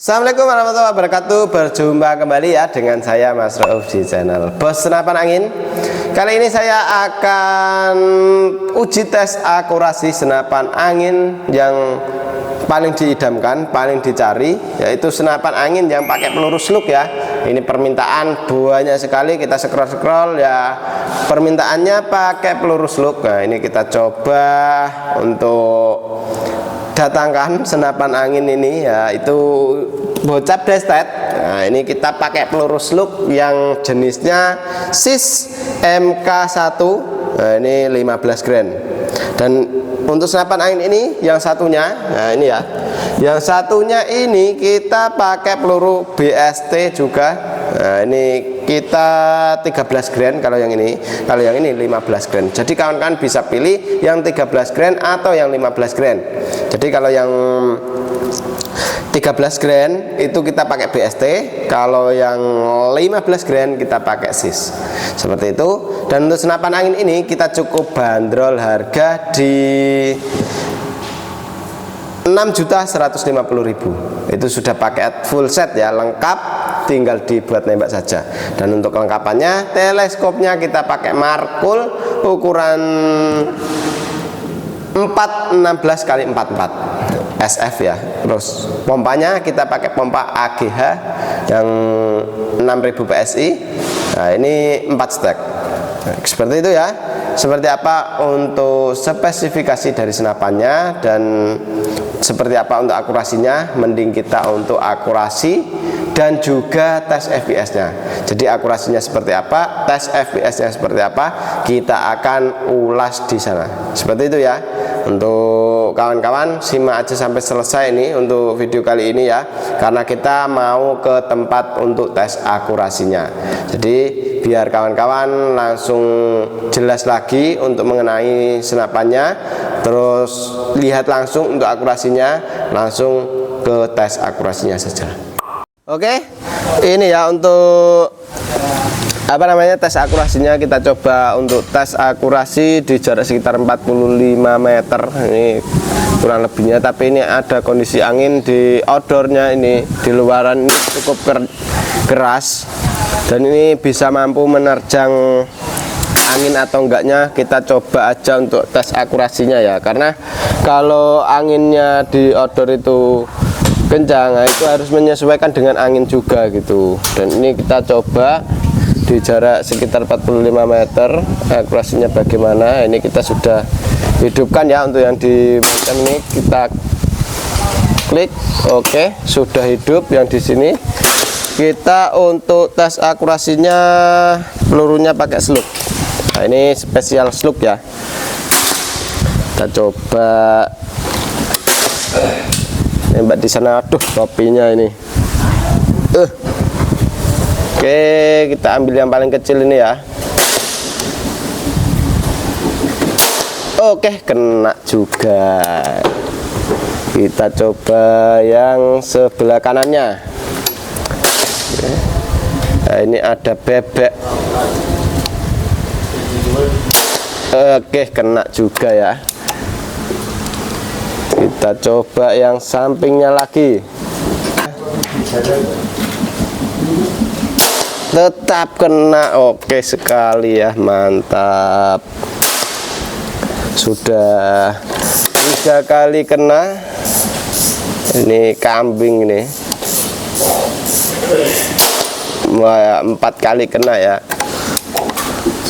Assalamualaikum warahmatullahi wabarakatuh. Berjumpa kembali ya dengan saya Mas Rauf di channel Bos Senapan Angin. Kali ini saya akan uji tes akurasi senapan angin yang paling diidamkan, paling dicari, yaitu senapan angin yang pakai peluru slug ya. Ini permintaan banyak sekali, kita scroll ya, permintaannya pakai peluru slug. Nah ini kita coba untuk datangkan senapan angin ini, yaitu bocap destet. Nah ini kita pakai peluru slug yang jenisnya SIS MK1. Nah ini 15 grain. Dan untuk senapan angin ini yang satunya, nah ini ya, yang satunya ini kita pakai peluru BST juga. Nah ini kita 13 grain kalau yang ini 15 grain. Jadi kawan-kawan bisa pilih yang 13 grain atau yang 15 grain. Jadi kalau yang 13 grain itu kita pakai BST, kalau yang 15 grain kita pakai SIS. Seperti itu. Dan untuk senapan angin ini kita cukup bandrol harga di 6.150.000. Itu sudah paket full set ya, lengkap, tinggal dibuat nembak saja. Dan untuk kelengkapannya, teleskopnya kita pakai Markul ukuran 416 x 44 SF ya. Terus pompanya kita pakai pompa AGH yang 6000 PSI. Nah ini 4 stek. Nah, seperti itu ya. Seperti apa untuk spesifikasi dari senapannya dan seperti apa untuk akurasinya, mending kita untuk akurasi dan juga tes FPS-nya. Jadi akurasinya seperti apa, tes FPS-nya seperti apa, kita akan ulas di sana. Seperti itu ya. Untuk kawan-kawan simak aja sampai selesai ini untuk video kali ini ya, karena kita mau ke tempat untuk tes akurasinya. Jadi biar kawan-kawan langsung jelas lagi untuk mengenai senapannya, terus lihat langsung untuk akurasinya, langsung ke tes akurasinya saja. Oke, ini ya untuk tes akurasinya. Kita coba untuk tes akurasi di jarak sekitar 45 meter. Ini kurang lebihnya, tapi ini ada kondisi angin di outdoornya, ini di luaran ini cukup keras, dan ini bisa mampu menerjang angin atau enggaknya. Kita coba aja untuk tes akurasinya ya, karena kalau anginnya di outdoor itu kencang, nah itu harus menyesuaikan dengan angin juga gitu. Dan ini kita coba di jarak sekitar 45 meter, akurasinya bagaimana. Ini kita sudah hidupkan ya, untuk yang di mainkan ini kita klik, oke, sudah hidup. Yang di sini kita untuk tes akurasinya pelurunya pakai slug. Nah ini spesial slug ya. Kita coba nembak di sana. Aduh, topinya ini. Oke, kita ambil yang paling kecil ini ya. Oke, kena juga. Kita coba yang sebelah kanannya. Nah, ini ada bebek. Oke, kena juga ya. Kita coba yang sampingnya lagi. Tetap kena. Oke sekali ya, mantap. Sudah 3 kali kena. Ini kambing ini. Wah, 4 kali kena ya.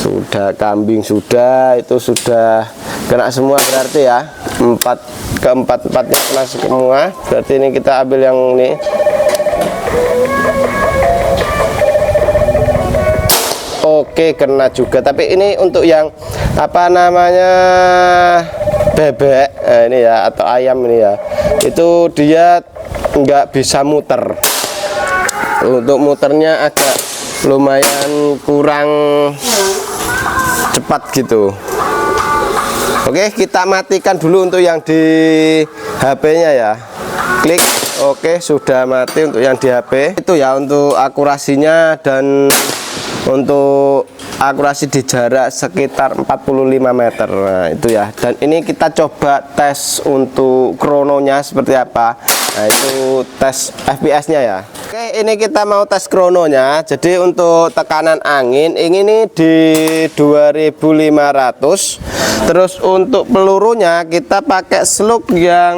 Sudah kambing, sudah itu sudah kena semua berarti ya. Keempat-empatnya kena semua. Berarti ini kita ambil yang ini. Oke, kena juga, tapi ini untuk yang bebek, nah ini ya, atau ayam ini ya, itu dia nggak bisa muter. Untuk muternya agak lumayan kurang cepat gitu. Oke, kita matikan dulu untuk yang di HP-nya ya. Klik, oke, sudah mati untuk yang di HP. Itu ya untuk akurasinya, dan untuk akurasi di jarak sekitar 45 meter. Nah itu ya. Dan ini kita coba tes untuk krononya seperti apa. Nah, itu tes FPS-nya ya. Oke, ini kita mau tes krononya. Jadi untuk tekanan angin ini di 2500. Terus untuk pelurunya kita pakai slug yang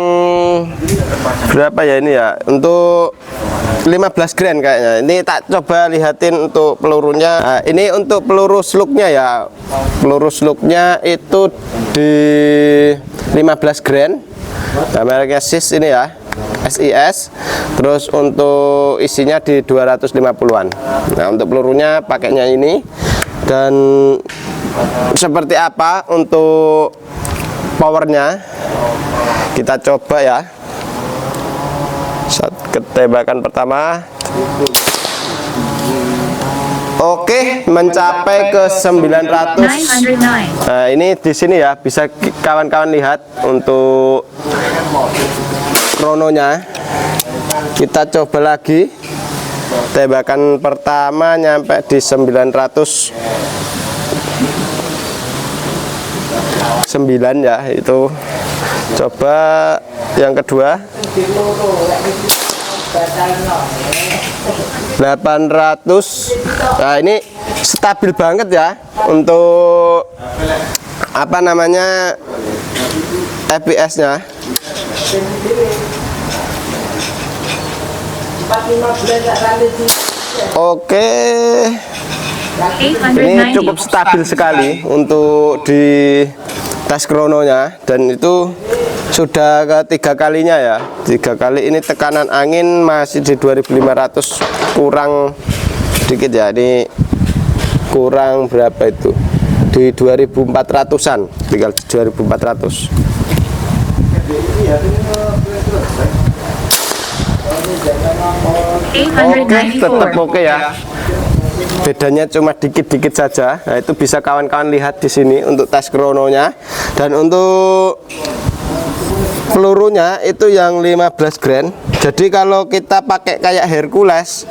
berapa ya ini ya? Untuk 15 grain kayaknya. Ini tak coba lihatin untuk pelurunya. Nah, ini untuk peluru slugnya ya. Peluru slugnya itu di 15 grain. Nah, mereknya SIS ini ya. SIS. Terus untuk isinya di 250-an. Nah, untuk pelurunya pakainya ini. Dan seperti apa untuk powernya, kita coba ya. Saat ketembakan pertama, oke, mencapai ke 900. Nah, ini di sini ya, bisa kawan-kawan lihat untuk krononya. Kita coba lagi. Tembakan pertama nyampe di 909 ya, itu. Coba yang kedua 800. Nah, ini stabil banget ya untuk apa namanya FPS nya. Oke, ini cukup stabil sekali untuk di tes krononya, dan itu sudah ketiga kalinya ya. 3 kali ini tekanan angin masih di 2500, kurang dikit ya. Ini kurang berapa itu, di 2400-an, tinggal di 2400. Oke, tetap oke ya. Bedanya cuma dikit-dikit saja. Nah, itu bisa kawan-kawan lihat di sini untuk tes krononya. Dan untuk pelurunya itu yang 15 grain. Jadi kalau kita pakai kayak Hercules,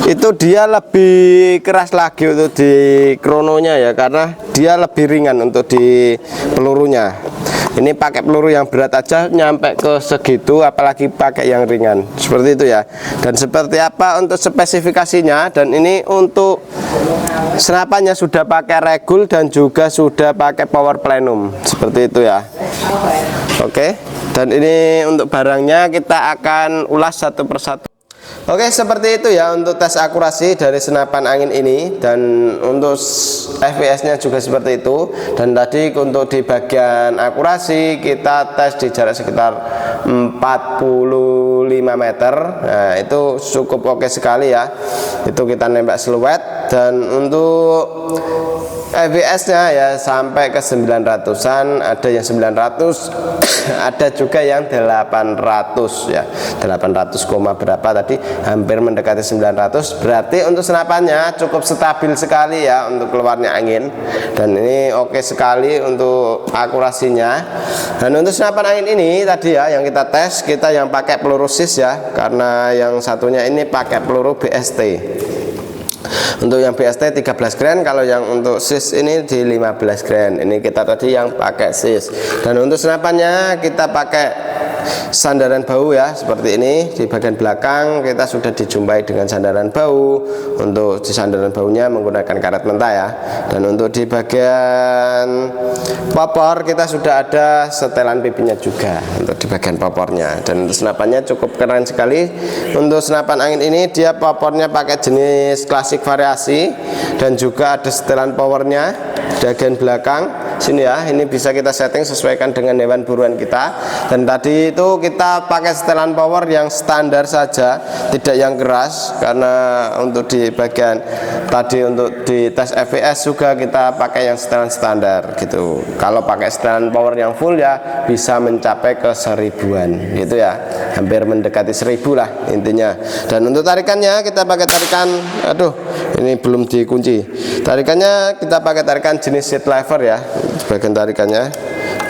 itu dia lebih keras lagi untuk di krononya ya, karena dia lebih ringan untuk di pelurunya. Ini pakai peluru yang berat aja nyampe ke segitu, apalagi pakai yang ringan seperti itu ya. Dan seperti apa untuk spesifikasinya, dan ini untuk senapannya sudah pakai regul dan juga sudah pakai power plenum seperti itu ya. Oke, dan ini untuk barangnya kita akan ulas satu persatu. Oke, seperti itu ya untuk tes akurasi dari senapan angin ini, dan untuk FPS-nya juga seperti itu. Dan tadi untuk di bagian akurasi kita tes di jarak sekitar 45 meter. Nah, itu cukup oke sekali ya. Itu kita nembak siluet. Dan untuk FPS-nya ya sampai ke 900-an, ada yang 900, ada juga yang 800 ya. 800, berapa tadi, hampir mendekati 900. Berarti untuk senapannya cukup stabil sekali ya untuk keluarnya angin. Dan ini oke sekali untuk akurasinya. Dan untuk senapan angin ini tadi ya yang kita tes, kita yang pakai peluru SIS ya, karena yang satunya ini pakai peluru BST. Untuk yang BST 13 grain, kalau yang untuk SIS ini di 15 grain. Ini kita tadi yang pakai SIS. Dan untuk senapannya kita pakai sandaran bau ya, seperti ini. Di bagian belakang kita sudah dijumpai dengan sandaran bau. Untuk di sandaran baunya menggunakan karet mentah ya. Dan untuk di bagian popor kita sudah ada setelan pipinya juga untuk di bagian popornya. Dan untuk senapannya cukup keren sekali. Untuk senapan angin ini dia popornya pakai jenis klasik variasi, dan juga ada setelan powernya di bagian belakang sini ya. Ini bisa kita setting sesuaikan dengan hewan buruan kita. Dan tadi itu kita pakai setelan power yang standar saja, tidak yang keras, karena untuk di bagian tadi untuk di tes FPS juga kita pakai yang setelan standar gitu. Kalau pakai setelan power yang full ya bisa mencapai ke 1000-an gitu ya, hampir mendekati 1000 lah intinya. Dan untuk tarikannya kita pakai tarikan, aduh ini belum dikunci. Tarikannya kita pakai tarikan jenis seat lever ya. Bagian tarikannya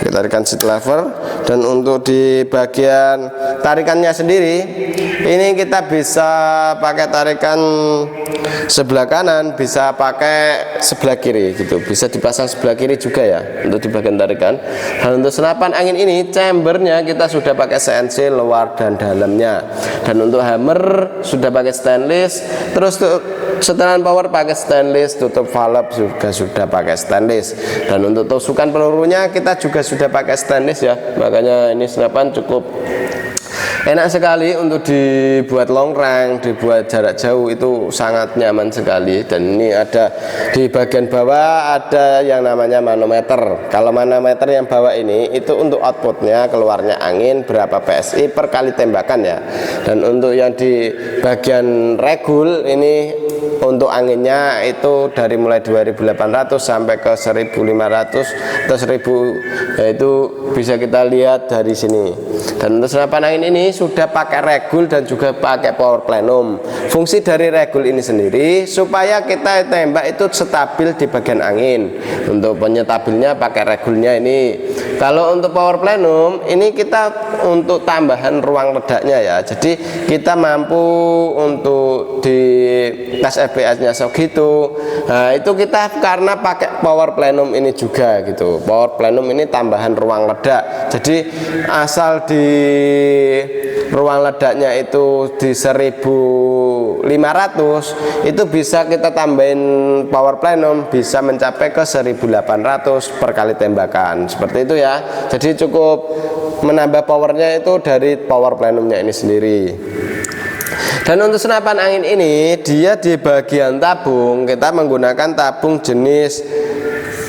kita tarikan seat lever. Dan untuk di bagian tarikannya sendiri, ini kita bisa pakai tarikan sebelah kanan, bisa pakai sebelah kiri gitu, bisa dipasang sebelah kiri juga ya untuk di bagian tarikan. Dan untuk senapan angin ini, chambernya kita sudah pakai CNC luar dan dalamnya. Dan untuk hammer sudah pakai stainless. Terus setelan power pakai stainless, tutup valve juga sudah pakai stainless. Dan untuk tusukan pelurunya kita juga sudah pakai stainless ya. Makanya ini senapan cukup enak sekali untuk dibuat long range, dibuat jarak jauh, itu sangat nyaman sekali. Dan ini ada di bagian bawah ada yang namanya manometer. Kalau manometer yang bawah ini itu untuk outputnya, keluarnya angin berapa PSI per kali tembakan ya. Dan untuk yang di bagian regul ini untuk anginnya itu dari mulai 2800 sampai ke 1500 atau 1000, yaitu bisa kita lihat dari sini. Dan untuk senapan angin ini sudah pakai regul dan juga pakai power plenum. Fungsi dari regul ini sendiri supaya kita tembak itu stabil di bagian angin. Untuk penyetabilnya pakai regulnya ini. Kalau untuk power plenum ini kita untuk tambahan ruang ledaknya ya. Jadi kita mampu untuk di tes FPS-nya segitu. Nah, itu kita karena pakai power plenum ini juga gitu. Power plenum ini tambahan ruang ledak. Jadi asal di ruang ledaknya itu di 1500, itu bisa kita tambahin power plenum bisa mencapai ke 1800 per kali tembakan, seperti itu ya. Jadi cukup menambah powernya itu dari power plenumnya ini sendiri. Dan untuk senapan angin ini, dia di bagian tabung kita menggunakan tabung jenis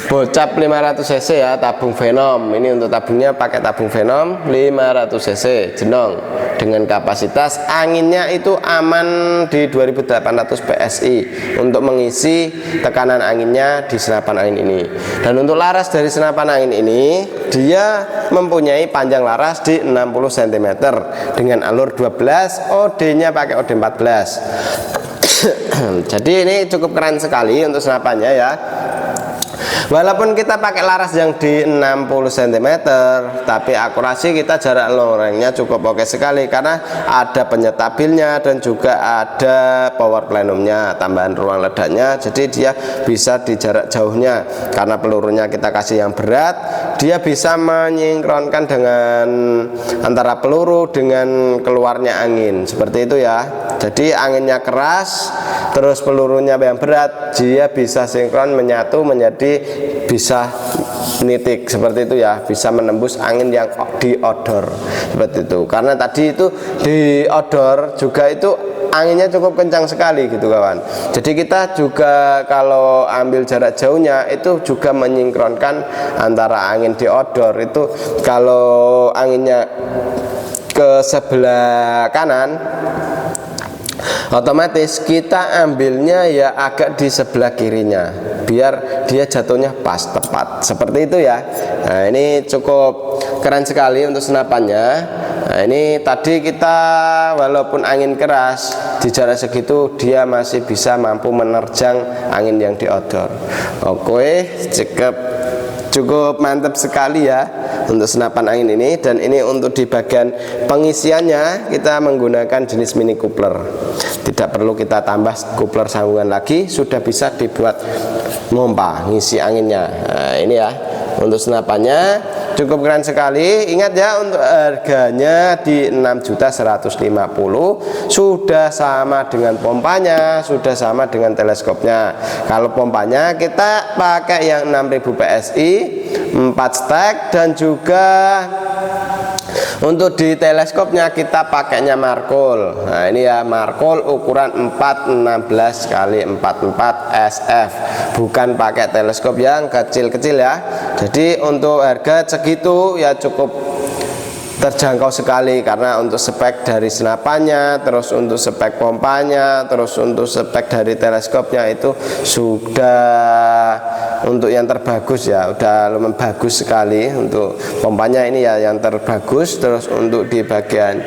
bocap 500 cc ya, tabung Venom. Ini untuk tabungnya pakai tabung Venom 500 cc jenong, dengan kapasitas anginnya itu aman di 2800 PSI untuk mengisi tekanan anginnya di senapan angin ini. Dan untuk laras dari senapan angin ini, dia mempunyai panjang laras di 60 cm dengan alur 12, OD-nya pakai OD 14. Jadi ini cukup keren sekali untuk senapannya ya. Walaupun kita pakai laras yang di 60 cm, tapi akurasi kita jarak long range-nya cukup oke sekali karena ada penyetabilnya dan juga ada power plenumnya, tambahan ruang ledaknya. Jadi dia bisa di jarak jauhnya karena pelurunya kita kasih yang berat, dia bisa menyinkronkan dengan antara peluru dengan keluarnya angin, seperti itu ya. Jadi anginnya keras, terus pelurunya yang berat, dia bisa sinkron menyatu menjadi bisa nitik, seperti itu ya, bisa menembus angin yang di odor, seperti itu. Karena tadi itu di odor juga itu anginnya cukup kencang sekali gitu kawan. Jadi kita juga kalau ambil jarak jauhnya itu juga menyinkronkan antara angin di odor itu, kalau anginnya ke sebelah kanan otomatis kita ambilnya ya agak di sebelah kirinya biar dia jatuhnya pas tepat, seperti itu ya. Nah, ini cukup keren sekali untuk senapannya. Nah, ini tadi kita walaupun angin keras di jarak segitu dia masih bisa mampu menerjang angin yang di odor. Oke, cukup mantap sekali ya untuk senapan angin ini. Dan ini untuk di bagian pengisiannya kita menggunakan jenis mini coupler, tidak perlu kita tambah coupler sambungan lagi, sudah bisa dibuat pompa ngisi anginnya. Nah, ini ya untuk senapannya cukup keren sekali. Ingat ya, untuk harganya di 6.150.000, sudah sama dengan pompanya, sudah sama dengan teleskopnya. Kalau pompanya kita pakai yang 6000 PSI 4 stack, dan juga untuk di teleskopnya kita pakainya Markol. Nah, ini ya Markol ukuran 416 kali 44 SF, bukan pakai teleskop yang kecil-kecil ya. Jadi untuk harga segitu ya cukup terjangkau sekali, karena untuk spek dari senapannya, terus untuk spek pompanya, terus untuk spek dari teleskopnya itu sudah untuk yang terbagus ya, udah lumayan bagus sekali untuk pompanya ini ya, yang terbagus. Terus untuk di bagian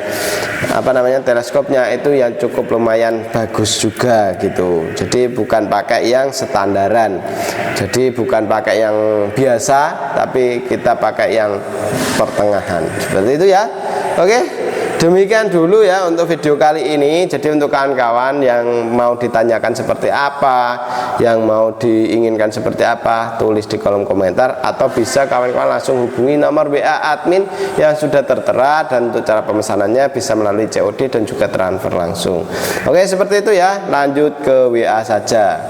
apa namanya teleskopnya itu yang cukup lumayan bagus juga gitu. Jadi bukan pakai yang standaran, jadi bukan pakai yang biasa, tapi kita pakai yang pertengahan seperti itu ya. Oke, demikian dulu ya untuk video kali ini. Jadi untuk kawan-kawan yang mau ditanyakan seperti apa, yang mau diinginkan seperti apa, tulis di kolom komentar, atau bisa kawan-kawan langsung hubungi nomor WA admin yang sudah tertera. Dan untuk cara pemesanannya bisa melalui COD dan juga transfer langsung. Oke, seperti itu ya. Lanjut ke WA saja.